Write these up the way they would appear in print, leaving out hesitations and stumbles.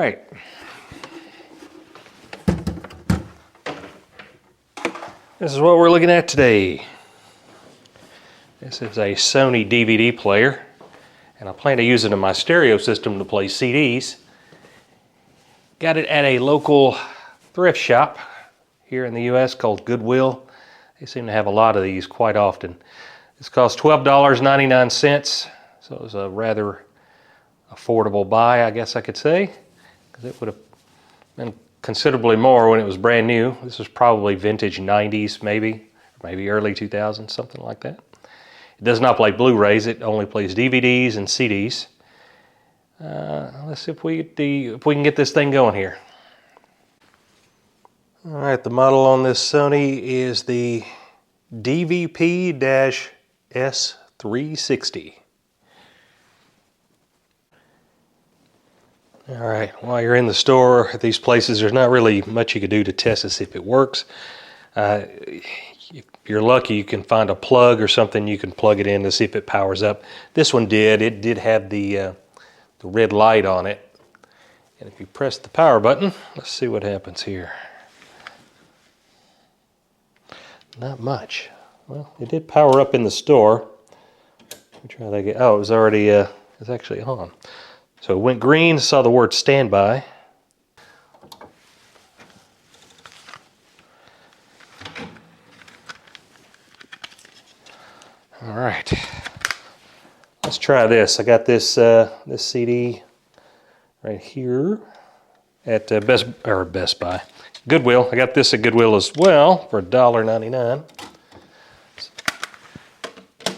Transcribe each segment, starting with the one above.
right. This is what we're looking at today. This is a Sony DVD player, and I plan to use it in my stereo system to play CDs. Got it at a local thrift shop here in the US called Goodwill. They seem to have a lot of these quite often. This cost $12.99, so it was a rather affordable buy, I guess I could say, because it would have been considerably more when it was brand new. This was probably vintage 90s, maybe early 2000s, something like that. It does not play Blu-rays, it only plays DVDs and CDs. Let's see if we can get this thing going here. All right, the model on this Sony is the DVP S360. All right, while you're in the store at these places, there's not really much you can do to test to see if it works. If you're lucky, you can find a plug or something you can plug it in to see if it powers up. This one did. It did have the red light on it. And if you press the power button, let's see what happens here. Not much. Well, it did power up in the store. Let me try that again. Oh, it was already, it's actually on. So it went green, saw the word standby. All right, let's try this. I got this this CD right here at Best Buy. Goodwill. I got this at Goodwill as well for $1.99.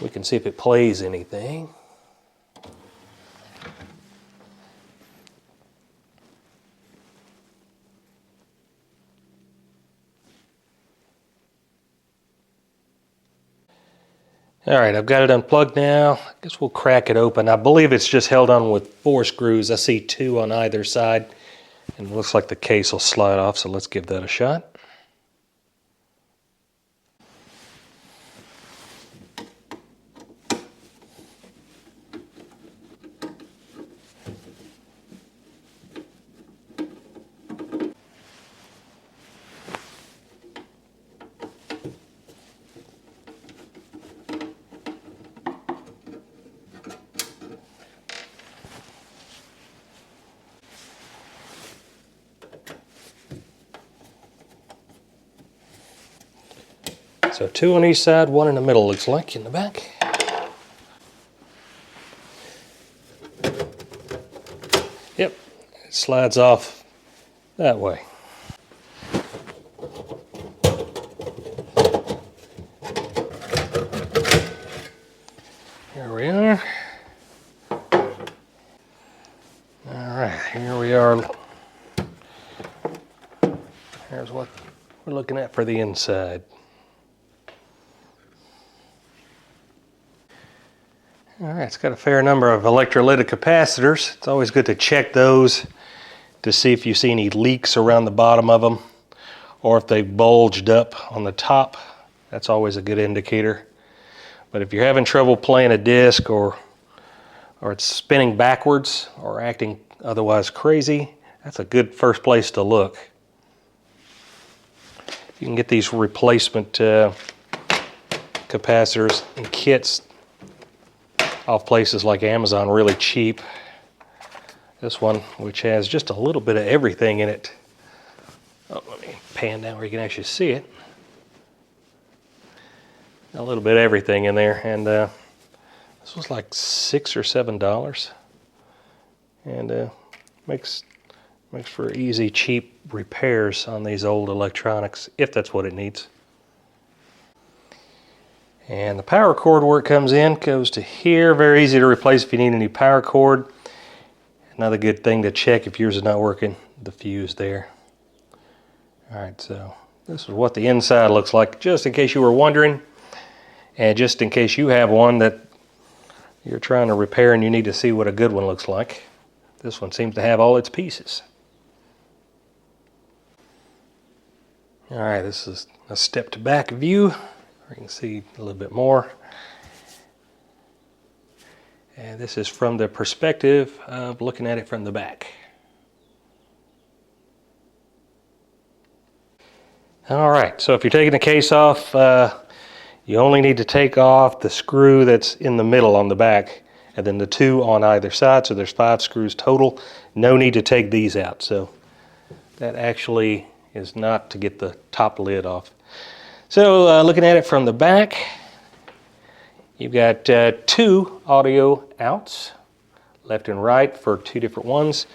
We can see if it plays anything. All right, I've got it unplugged now. I guess we'll crack it open. I believe it's just held on with 4 screws. I see 2 on either side, and it looks like the case will slide off, so let's give that a shot. So 2 on each side, 1 in the middle, looks like, in the back. Yep, it slides off that way. Here we are. All right, here we are. Here's what we're looking at for the inside. All right, it's got a fair number of electrolytic capacitors. It's always good to check those to see if you see any leaks around the bottom of them or if they've bulged up on the top. That's always a good indicator. But if you're having trouble playing a disc or it's spinning backwards or acting otherwise crazy, that's a good first place to look. You can get these replacement capacitors and kits off places like Amazon really cheap. This one, which has just a little bit of everything in it. Oh, let me pan down where you can actually see it. A little bit of everything in there, and this was like $6 or $7, and makes for easy, cheap repairs on these old electronics if that's what it needs. And the power cord, where it comes in, goes to here. Very easy to replace if you need a new power cord. Another good thing to check if yours is not working, the fuse there. All right, so this is what the inside looks like, just in case you were wondering, and just in case you have one that you're trying to repair and you need to see what a good one looks like. This one seems to have all its pieces. All right, this is a stepped back view. You can see a little bit more. And this is from the perspective of looking at it from the back. All right, so if you're taking the case off, you only need to take off the screw that's in the middle on the back, and then the 2 on either side, so there's 5 screws total. No need to take these out, so that actually is not to get the top lid off. So looking at it from the back, you've got 2 audio outs, left and right for 2 different ones.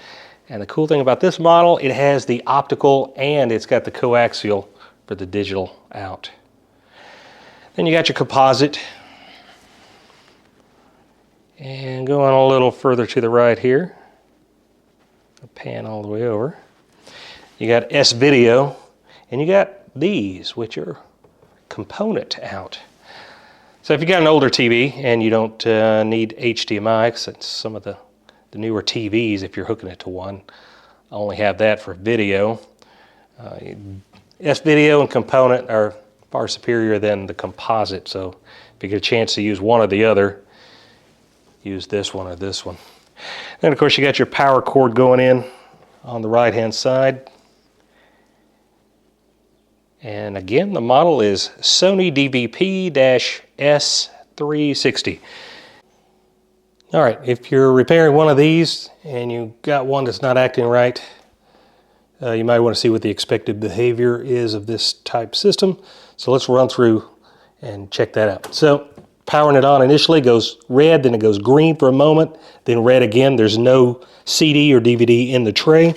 And the cool thing about this model, it has the optical and it's got the coaxial for the digital out. Then you got your composite. And going a little further to the right here, I'll pan all the way over. You got S-Video, and you got these, which are component out. So if you got an older TV and you don't need HDMI, because some of the newer TVs, if you're hooking it to one, only have that for video. S-Video and component are far superior than the composite, so if you get a chance to use one or the other, use this one or this one. Then of course you got your power cord going in on the right hand side. And again, the model is SONY DVP S360. All right, if you're repairing one of these and you got one that's not acting right, you might want to see what the expected behavior is of this type system. So let's run through and check that out. So powering it on initially goes red, then it goes green for a moment, then red again. There's no CD or DVD in the tray.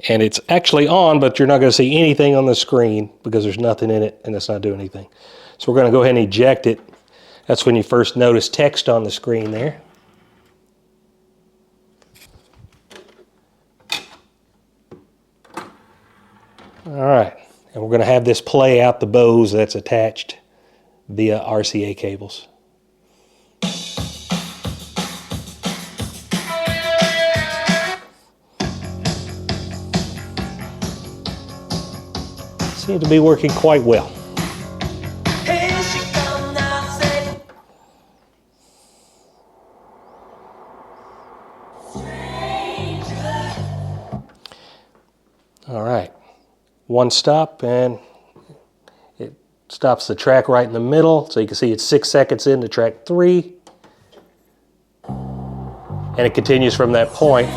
And it's actually on, but you're not going to see anything on the screen because there's nothing in it and it's not doing anything. So we're going to go ahead and eject it. That's when you first notice text on the screen there. All right, and we're going to have this play out the Bose that's attached via RCA cables. Seems to be working quite well. All right, one stop and it stops the track right in the middle. So you can see it's 6 seconds into track 3. And it continues from that point.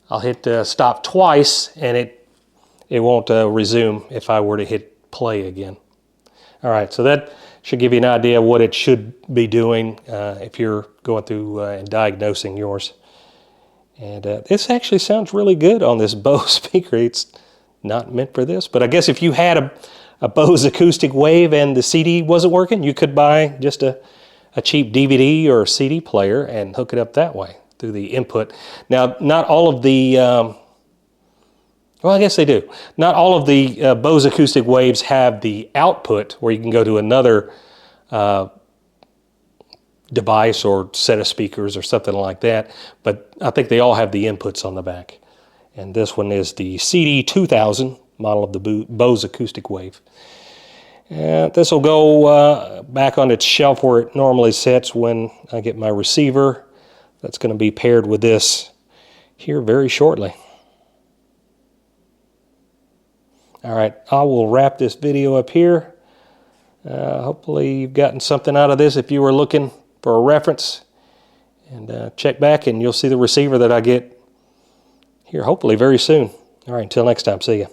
I'll hit stop twice and it won't resume if I were to hit play again. All right, so that should give you an idea of what it should be doing if you're going through and diagnosing yours. And this actually sounds really good on this Bose speaker. It's not meant for this, but I guess if you had a Bose acoustic wave and the CD wasn't working, you could buy just a cheap DVD or CD player and hook it up that way through the input. Now, not all of the, well, I guess they do. Not all of the Bose acoustic waves have the output where you can go to another device or set of speakers or something like that, but I think they all have the inputs on the back. And this one is the CD2000 model of the Bose acoustic wave. This will go back on its shelf where it normally sits when I get my receiver. That's going to be paired with this here very shortly. All right, I will wrap this video up here. Hopefully you've gotten something out of this if you were looking for a reference. And check back and you'll see the receiver that I get here hopefully very soon. All right, until next time, see ya.